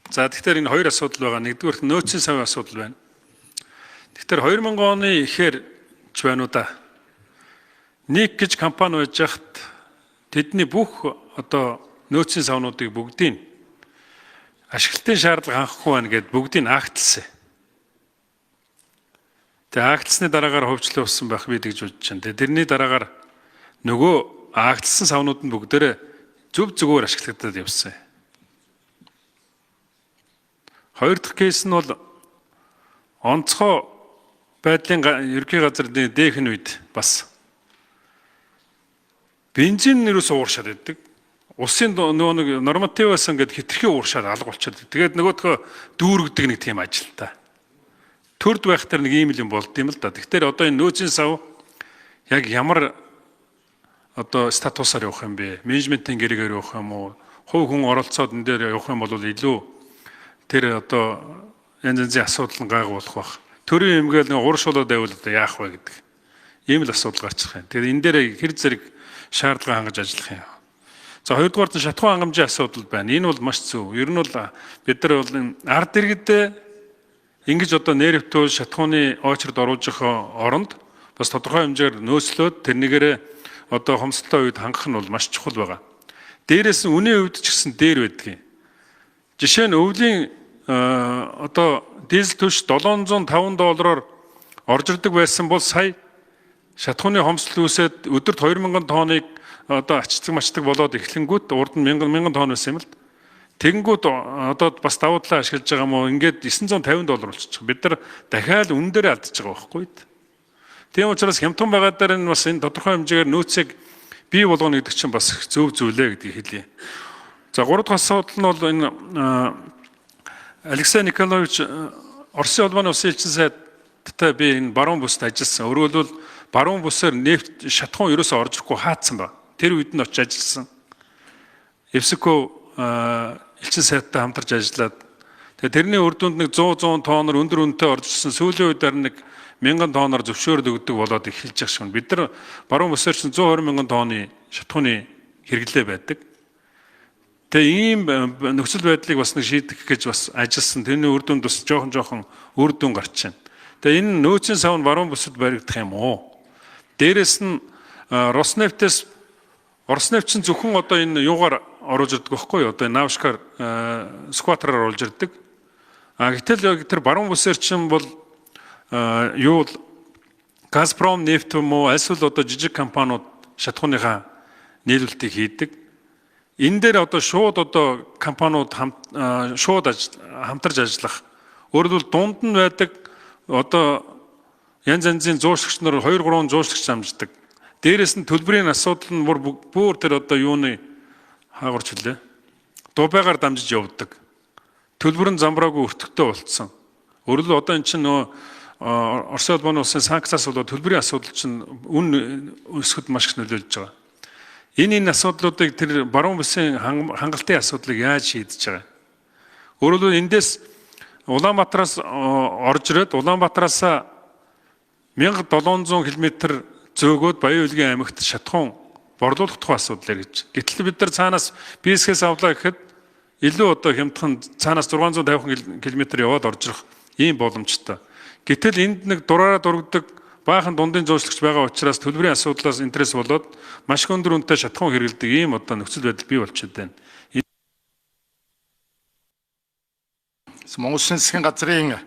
За тэгэхээр энэ хоёр асуудал байгаа. Нэгдүгээр нөөцийн савын асуудал байна. Тэгэхээр 2000 оны ихээр ч байна уу да. Ник гэж компани байж хат тэдний бүх одоо нөөцийн савнуудыг бүгдийг ашиглалтын шаардлага хангахгүй байна гэд бүгдийг агтлсан. Тэгээ агтлсны дараагаар хөвчлөө болсон байх би гэж бодож байна. Тэрний дараагаар нөгөө агтлсан савнууд нь бүгдээрээ зөв зөвөр ашиглагдаад явсан. Хоёр дахь кейс нь бол онцгой байдлын ерөнхий газрын дээхэн үед бас бензин нэрээс ууршаад байдаг. Усын нөгөө норматив байсан гэд хитрхи ууршаад алга болчиход. Тэгээд нөгөөдгөө дүүргдэг нэг тийм ажил та. Төрд байхтар нэг ийм юм болд юм л да. Тэгэхээр одоо энэ нөөцийн сав яг ямар одоо статусаар явах юм бэ? Менежментийн гэрээгээр явах юм уу? Хувь хүн оролцоод энэ дээр явах юм бол илүү тэр одоо янз янзын асуудал нь гайгуулах бах. Төрийн эмгээл нэг уршуулаад байвал одоо яах вэ гэдэг. Ийм л асуудал гарч ирэх юм. Тэгэхээр энэ дээр хэр зэрэг шаардлага хангаж ажиллах юм. За хоёрдугаар нь шатхуун хангамжийн асуудал байна. Энэ бол маш зөв. Ер нь бол бид нар бол ард иргэдээ ингэж одоо нэрвтөө шатхууны очрод оруулж оронд бас тодорхой хэмжээгээр нөөцлөөд тэрнийгээрээ одоо хомсдолтой үед хангах нь бол маш чухал байгаа. Дээрээс нь үнийн хувьд ч гэсэн дээр байдгийг. Жишээ нь өвлийн одоо дизель түвш $705 орж ирдэг байсан бол сая шатхууны хомсдол үүсээд өдөрт 2000 тонныг одоо ачдаг мачдаг болоод эхлэнгүүт урд нь 1000 тонн байсан юм л. Тэгэнгүүт одоо бас давуу талаа ашиглаж байгаа мó ингээд $950 болчихчих. Бид нар дахиад үнэн дээр алдчихж байгаа байхгүй. Тийм учраас хямдхан байгаа дээр нь бас энэ тодорхой хэмжээгээр нөөцийг бий болгоно гэдэг чинь бас зөв зүйлээ гэдгийг хэлье. За гурав дахь асуудал нь бол энэ Алексей Николаевич Оросын улбаны улсын элчин сайдтай би энэ баруун бүсд ажилласан. Өөрөөр хэлбэл баруун бүсээр нефт шатхуун ерөөсөө орж ирэхгүй хаацсан ба. Тэр үед нь очиж ажилласан. Евско элчин сайдтай хамтарч ажиллаад тэгээ тэрний үр дүнд нэг 100 тонноор өндөр үнэтэй орж ирсэн. Сүүлийн үед нэг 1000 тонноор зөвшөөрөд өгдөг болоод эхэлж байгаа шүү. Бид нар баруун бүсээр чинь 120,000 тонны шатхууны хэрэглээ байдаг. Тэгээ ийм нөхцөл байдлыг бас нэг шийдэх гэж бас ажилласан. Тэрний үр дүнд бас жоохон үр дүн гарч байна. Тэгээ энэ нөөцийн сав нь баруун бүсэд баригдах юм уу? Дээрээс нь Роснефтээс Ороснефт чинь зөвхөн одоо энэ юугаар оруулж ирдэг байхгүй юу? Одоо Навшкар скватраар оруулж ирдэг. Гэтэл тэр баруун бүсээр чинь бол юу Газпром нефт юм уу? Эсвэл одоо жижиг компаниуд шатхууныхаа нийлүүлэлтийг хийдэг. Энэ дээр одоо шууд одоо компаниуд шууд хамтарч ажиллах. Өөрөөр хэлбэл дунд нь байдаг одоо янз янзын зууршигч нар 2-3 зууршигч амждаг. Дээрээс нь төлбөрийн асуудал нь бүр тэр одоо юуны хаагурч хэлээ. Дубайгаар дамжиж явдаг. Төлбөр нь замбраагүй өртөгтэй болцсон. Өөрөөр хэлбэл одоо эн чинь нөө Оросын улбаны улсын санкцаас болоод төлбөрийн асуудал чинь үн өсөхөд маш их нөлөөлж байгаа. Энэ асуудлуудыг тэр баруун бүсийн хангалтын асуудлыг яаж шийдэж байгаа? Өөрөөр хэлбэл эндээс Улаанбаатараас орж ирээд Улаанбаатараас 1700 км зөөгөөд Баян-Улгийн аймагт шатхуун борлуулах тухай асуудал гэж. Гэтэл бид нар цаанаас бисгээс авлаа гэхэд илүү одоо хямдхан цаанаас 650 км яваад орж ирэх ийм боломжтой. Гэтэл энд нэг дураараа дургдаг баахан дундын зууршлагч байгаа учраас төлбөрийн асуудлаас интерес болоод маш өндөр үнэтэй шатхуун хэрэгэлдэг ийм одоо нөхцөл байдал бий болчиход байна. Монгол Улсын засгийн газрын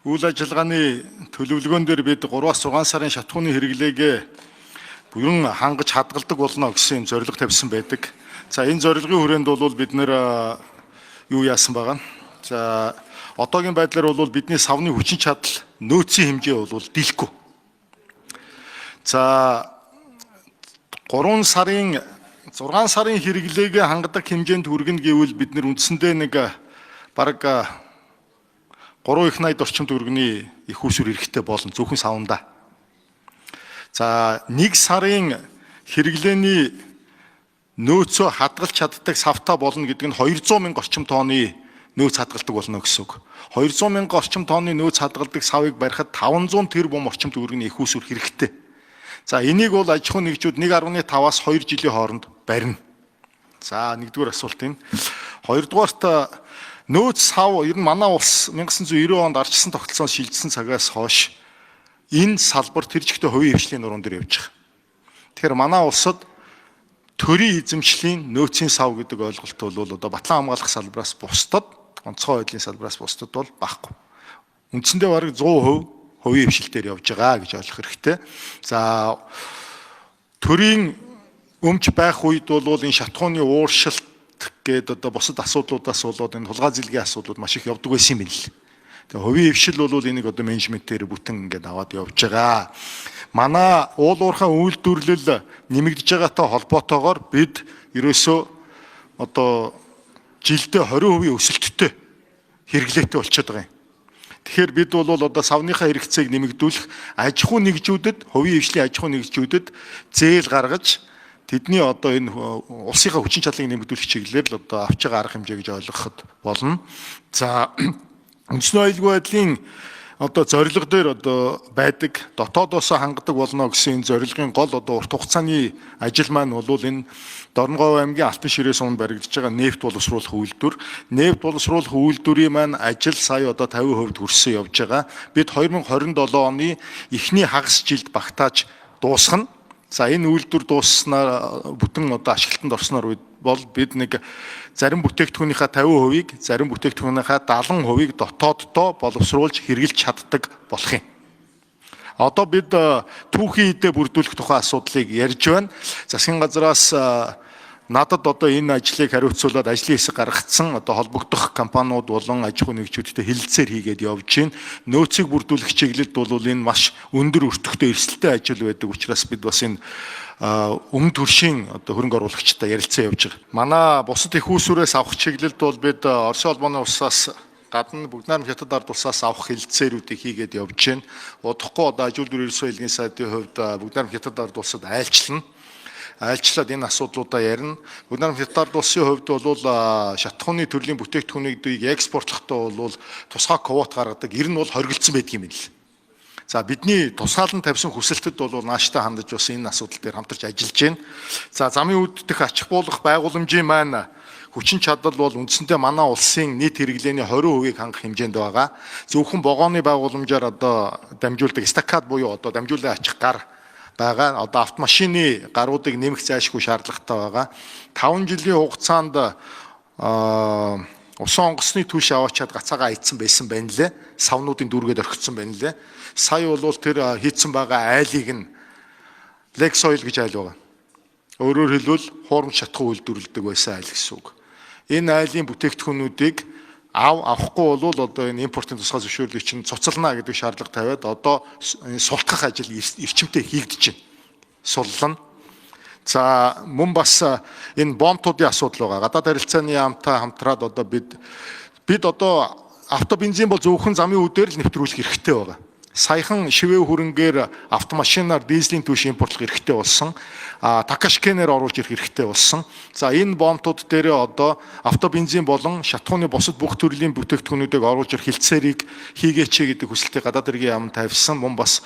үйл ажиллагааны төлөвлөгөөн дээр бид 3-6 сарын шатхууны хэрэглээг бүрэн хангаж хадгалдаг болно гэсэн зорилго тавьсан байдаг. За энэ зорилгын хүрээнд бол бид нэр юу яасан байгаа. За одоогийн байдлаар бол бидний савны хүчин чадал нөөцийн хэмжээ бол дийлэхгүй. За 6 сарын хэрэглээг хангадаг хэмжээнд хүргэнэ гэвэл бид нэр үндсэндээ нэг бараг 3 их 80 орчим төгрөгийн их усүр эрэхтэй болно зөвхөн савндаа. За 1 сарын хэрэглээний нөөцөө хадгалж чаддаг савтаа болно гэдэг нь 200,000 орчим тонны нөөц хадгалдаг болно гэсэн үг. 200,000 орчим тонны нөөц хадгалдаг савыг барихад 500 тэрбум орчим төгрөгийн их усүр хэрэгтэй. За энийг бол аж ахуйн нэгжүүд 1.5-аас 2 жилийн хооронд барина. За нэгдүгээр асуулт энэ. Хоёрдугаарт нөөц сав ер нь манай улс 1990 онд ардчилсан тогтолцоон шилжсэн цагаас хойш энэ салбар тэр жигтэй хувийн хвшлийн нуруунд дээр явж байгаа. Тэгэхээр манай улсад төрийн эзэмшлийн нөөцийн сав гэдэг ойлголт бол одоо батлан хамгаалах салбараас бусдад, онцгой байдлын салбараас бусдад бол багхгүй. Үндсэндээ бараг 100% хувийн хвшилтээр явж байгаа гэж ойлгох хэрэгтэй. За төрийн өмч байх үед бол энэ шатхууны ууршилт гээд одоо бусад асуудлуудаас болоод энэ хулгай зэлгийн асуудлууд маш их явдаг байсан юм л. Тэгээ хувийн хвшил бол энийг одоо менежментээр бүтэн ингээд аваад явж байгаа. Манай уул уурхай үйлдвэрлэл нэмэгдэж байгаатай холбоотойгоор бид ерөөсөө одоо жилдээ 20% өсөлттэй хэрэглээтэй болчиход байгаа юм. Тэгэхээр бид бол одоо савныхаа хэрэгцээг нэмэгдүүлэх аж ахуй нэгжүүдэд, хувийн хвшлийн аж ахуй нэгжүүдэд зээл гаргаж тэдний одоо энэ улсынхаа хүчин чадлыг нэмэгдүүлэх чиглэлээр л одоо авч байгаа арга хэмжээ гэж ойлгоход болно. За үндэсний аюулгүй байдлын одоо зорилго дээр одоо байдаг дотоодоос хангадаг болно гэсэн энэ зорилгын гол одоо урт хугацааны ажил маань бол энэ Дорноговь аймгийн Алтан ширээ суманд баригдаж байгаа нефть боловсруулах үйлдвэр. Нефть боловсруулах үйлдвэрийн маань ажил сая одоо 50% хүрсэн явж байгаа. Бид 2027 оны эхний хагас жилд багтааж дуусгана. За энэ үйлдвэр дуусснаар бүтэн одоо ашиглалтанд орсноор бол бид нэг зарим бүтээгдэхүүнийхээ 50%-ийг, зарим бүтээгдэхүүнийхээ 70%-ийг дотооддоо боловсруулж хэрэгжилж чаддаг болох юм. Одоо бид түүхийн хідээ бүрдүүлэх тухай асуудлыг ярьж байна. Засгийн газраас надад одоо энэ ажлыг хариуцуулаад ажлын хэсэг гаргацсан одоо холбогдох компаниуд болон аж ахуй нэгжүүдтэй хэлэлцээр хийгээд явж байна. Нөөцийг бүрдүүлэх чиглэлд бол энэ маш өндөр өртөгтэй эрсдэлтэй ажил байдаг учраас бид бас энэ өмнө төршийн одоо хөрөнгө оруулагчтай ярилцсан явж байгаа. Манай бусад их усүрээс авах чиглэлд бол бид Оросын холбооны улсаас гадна бүгд найрамд хятад ард улсаас авах хэлэлцээрүүдийг хийгээд явж байна. Удахгүй одоо аж үйлдвэр ерөнхий хэлгийн сайдын хувьд бүгд найрамд хятад ард улсад айлчлаад энэ асуудлуудаа ярина. Бүгд найрамд хятад ард улсын хувьд бол шатхууны төрлийн бүтээгдэхүүнийг экспортлохдоо бол тусгай квот гаргадаг. Ер нь бол хоригдсан байдаг юм л. За бидний тусгаалan тавьсан хүсэлтэд бол нааштай хандаж бас энэ асуудал дээр хамтарч ажиллаж байна. За замын үүддэх ачих буулгах байгууламжийн маань хүчин чадал бол үндсэндээ манай улсын нийт хэрэглээний 20%-ийг хангах хэмжээнд байгаа. Зөвхөн вагоны байгууламжаар одоо дамжуулдаг стакад буюу одоо дамжуулан ачих гар байгаа. Одоо автомашины гаруудыг нэмэх зайлшгүй шаардлагатай байгаа. 5 жилийн хугацаанд усан онгоцны түлш аваачаад гацаагаа айдсан байсан байна лээ. Савнуудын дүүргээд орхицсан байна лээ. Сая бол тэр хийцэн байгаа айлыг нь Lake Soil гэж айл байгаа. Өөрөөр хэлбэл хуурамч шатхуу үйлдвэрлэдэг байсан айл гэсэн үг. Энэ айлын бүтээгдэхүүнүүдийг авахгүй бол одоо энэ импортын тусгай зөвшөөрлийг чинь цуцална гэдэг шаардлага тавиад одоо султгах ажил эрчимтэй хийгдэж байна. Суллана. За мөн бас энэ бомтуудын асуудал байгаа. Гадаад харилцааны яамтай хамтраад одоо бид одоо автобензин бол зөвхөн замын үүдээр л нэвтрүүлэх хэрэгтэй байгаа. Саяхан шивээ хөрөнгөөр автомашинаар дизелийн түвш импортлох хэрэгтэй болсон. Такашкенээр оруулж ирэх хэрэгтэй болсон. За энэ бомтууд дээр одоо автобензин болон шатхууны бусад бүх төрлийн бүтээгдэхүүнүүдийг оруулж ирэх хэлцээрийг хийгээч гэдэг хүсэлтийг гадаад хэргийн яамд тавьсан. Мөн бас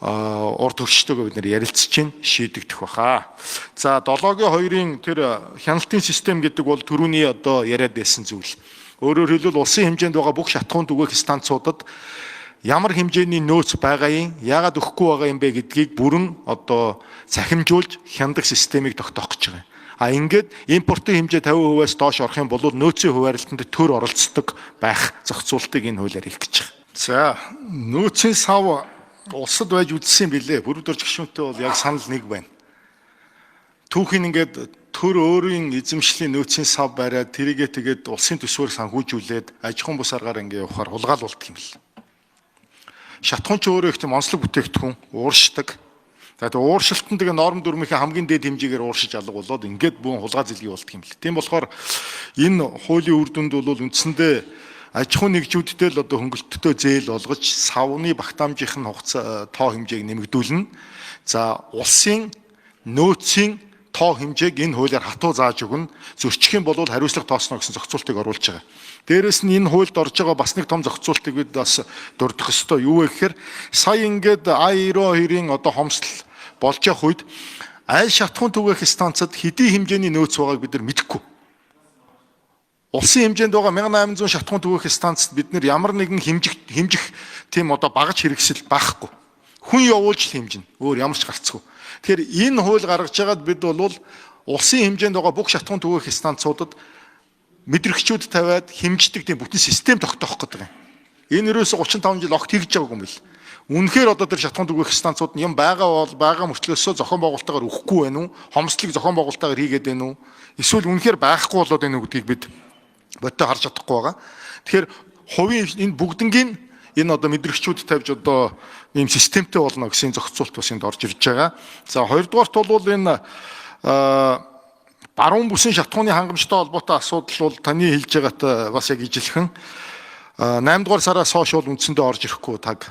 урд хөрчтэйгээ бид нэр ярилцж чинь шийдэгдэх баха. За 7-2-ын тэр хяналтын систем гэдэг бол түрүүний одоо яриад байсан зүйл. Өөрөөр хэлбэл улсын хэмжээнд байгаа бүх шатхуун түгээх станцуудад ямар хэмжээний нөөц байгаа юм, яагаад өгөхгүй байгаа юм бэ гэдгийг бүрэн одоо цахимжуулж хяндаг системийг тогтоох гэж байгаа. Ингээд импортын хэмжээ 50%-аас доош орох юм бол нөөцийн хуваарлтанд төр оролцдог байх зохицуултыг энэ хуулиар хийх гэж байгаа. За, нөөцийн сав улсад байж үзсэн билээ. Бүрдөрж гишүүнтэй бол яг санал нэг байна. Түүхийн ингээд төр өөрийн эзэмшлийн нөөцийн сав бариад тэрийгээ тэгээд улсын төсвөөр санхүүжүүлээд аж ахуйн бус аргаар ингээд явахаар хулгайлуулдаг юм л. Шатхуун ч өөрөө их тийм онцлог бүтээгдэхүүн ууршдаг. За тэгээ ууршилтанд тэгээ норм дүрмийнхээ хамгийн дээд хэмжээгээр ууршиж алга болоод ингээд бүүн хулгай зэлгий болдог юм л. Тийм болохоор энэ хуулийн үр дүнд бол үндсэндээ аж ахуйн нэгжүүдтэй л одоо хөнгөлөлттэй зээл олгож савны багтаамжийнх нь хугацаа тоо хэмжээг нэмэгдүүлнэ. За улсын нөөцийн тоо хэмжээг энэ хуулиар хатуу зааж өгнө. Зөрчих юм бол хариуцлага тоосно гэсэн зохицуултыг оруулж байгаа. Дээрэс нь энэ хуульд орж байгаа бас нэг том зохицуултыг бид бас дурдах ёстой. Юу вэ гэхээр сая ингээд I92-ийн одоо хомсдол болж явах үед аль шатхуун түгээх станцад хэдийн хэмжээний нөөц байгааг бид нар мэдэхгүй. улсын хэмжээнд байгаа 1800 шатхуун түгээх станцд бид нэр ямар нэгэн хэмжих тийм одоо багаж хэрэгсэл байхгүй. Хүн явуулж хэмжинэ. Өөр ямар ч гарцгүй. Тэгэхээр энэ хууль гаргаж байгаад бид бол улсын хэмжээнд байгаа бүх шатхуун түгээх станцуудад мэдрэгчүүд тавиад хэмждэг тийм бүтэн систем тогтоох гэдэг юм. Энэ ерөөсө 35 жил огт хийж байгаагүй юм бэл. Үнэхээр одоо тэр шатхуун түгээх станцууд нь юм байгаа бол байгаа мөртлөөсөө зохион байгуулалтаагаар өгөхгүй байна уу? Хомсдлыг зохион байгуулалтаагаар хийгээд байна уу? Эсвэл үнэхээр байхгүй болоод байна уу гэдгийг бид бодтой харж чадахгүй байгаа. Тэгэхээр хувийн энэ бүгднгийн энэ одоо мэдрэгчүүд тавьж одоо ийм системтэй болно гэсэн зохицуулт бас энд орж ирж байгаа. За хоёрдугаарт бол энэ баруун бүсийн шатхууны хангамжтай холбоотой асуудал бол таны хэлж байгаатай бас яг ижилхэн 8 дугаар сараас хойш бол үндсэндээ орж ирэхгүй таг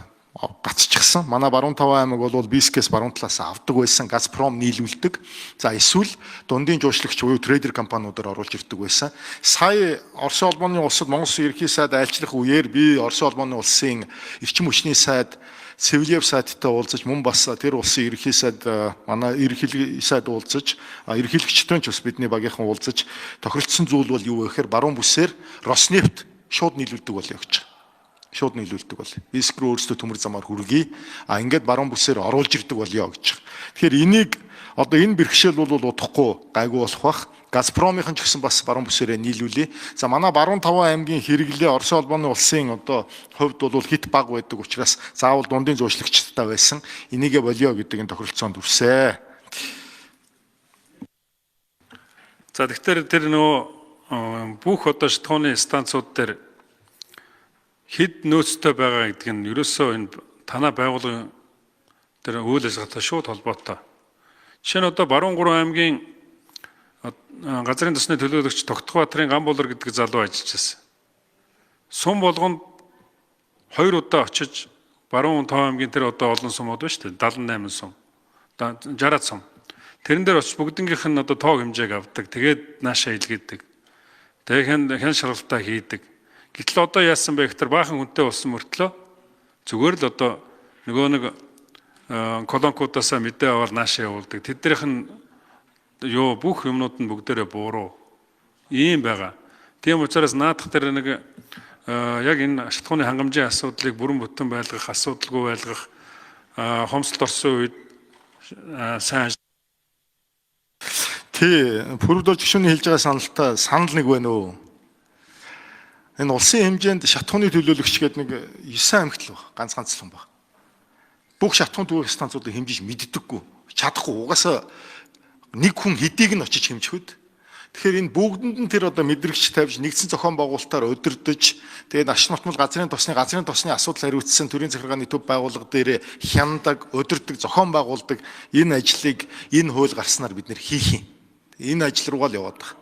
гацчихсан. Манай баруун таван аймаг бол Бискээс баруун талаас авдаг байсан Газпром нийлүүлдэг. За эсвэл дундын жуулчлагч буюу трейдер компаниудаар оруулж ирдэг байсан. Сая Оросын улбооны улсад Монгол Улсын ерөнхий сайд айлчлах үеэр би Оросын улбооны улсын эрчим хүчний сайд Цэвлиев сайдтай уулзаж мөн бас тэр улсын ерөнхий сайд манай ерөнхийлөгчийн сайд уулзаж ерөнхийлөгчтэй ч бас бидний багийнхан уулзаж тохиролцсон зүйл бол юу вэ гэхээр баруун бүсээр Роснефть шууд нийлүүлдэг болё гэж. Шууд нийлүүлдэг бол. Биск рүү өөрсдөө төмөр замаар хүргэе. Ингээд баруун бүсээр оруулж ирдэг болё гэж. Тэгэхээр энийг одоо энэ бэрхшээл бол удахгүй гайгүй болох бах. Газпромынхан ч гэсэн бас баруун бүсээрээ нийлүүлээ. За манай баруун таван аймгийн хэрэглээ Оросын улбооны улсын одоо хувьд бол хит баг байдаг учраас заавал дундын зуучлагчтай байсан. Энийгээ болё гэдэг энэ тохиролцоонд үрсэ. За тэгэхээр тэр нөгөө бүх одоо шатхууны станцууд дээр хэд нөөцтэй байгаа гэдэг нь ерөөсөө энэ танай байгууллагын тэр үйл ажиллагаатай шууд холбоотой. Жишээ нь одоо баруун 3 аймгийн газрын төсний төлөөлөгч Тогтбаатарын Гамбулар гэдэг залуу ажиллаж байсан. Сум болгонд 2 удаа очиж баруун 5 аймгийн тэр одоо олон сумууд байна шүү дээ. 78 сум. 60 сум. Тэрэн дээр очиж бүгднгийнх нь одоо тоог хэмжээг авдаг. Тэгээд наашаа илгээдэг. Тэгээд хэн шаргалтаа хийдэг. Гэтэл одоо яасан бэ гэхээр баахан хүнтэй болсон мөртлөө зүгээр л одоо нөгөө нэг колонкуудаасаа мэдээ аваад наашаа явуулдаг. Тэднийх нь юу бүх юмнууд нь бүгдээрээ бууруу. Ийм байгаа. Тийм учраас наадах тэр нэг яг энэ шатхууны хангамжийн асуудлыг бүрэн бүтэн байлгах, асуудалгүй байлгах хомсолт орсон үед сайн Пүрвдор жигшүүний хэлж байгаа санал нэг байна уу? Энэ улсын хэмжээнд шатхууны төлөөлөгч гэдэг нэг 9 аймагт л баг, ганц л хүн баг. Бүх шатхуун түгээх станцуудыг хэмжиж мэддэггүй, чадахгүй. Угаасаа нэг хүн хэдийг нь очиж хэмжихэд. Тэгэхээр энэ бүгдэнд нь тэр одоо мэдрэгч тавьж нэгдсэн зохион байгуулалтаар удирдах, тэгээд ашиг нутмал газрын тосны асуудал хариуцсан төрийн захиргааны төв байгууллага дээр хяндаг, удирдаг, зохион байгуулдаг энэ ажлыг энэ хууль гарснаар бид нэр хийх юм. Энэ ажил руугаа л яваад байгаа.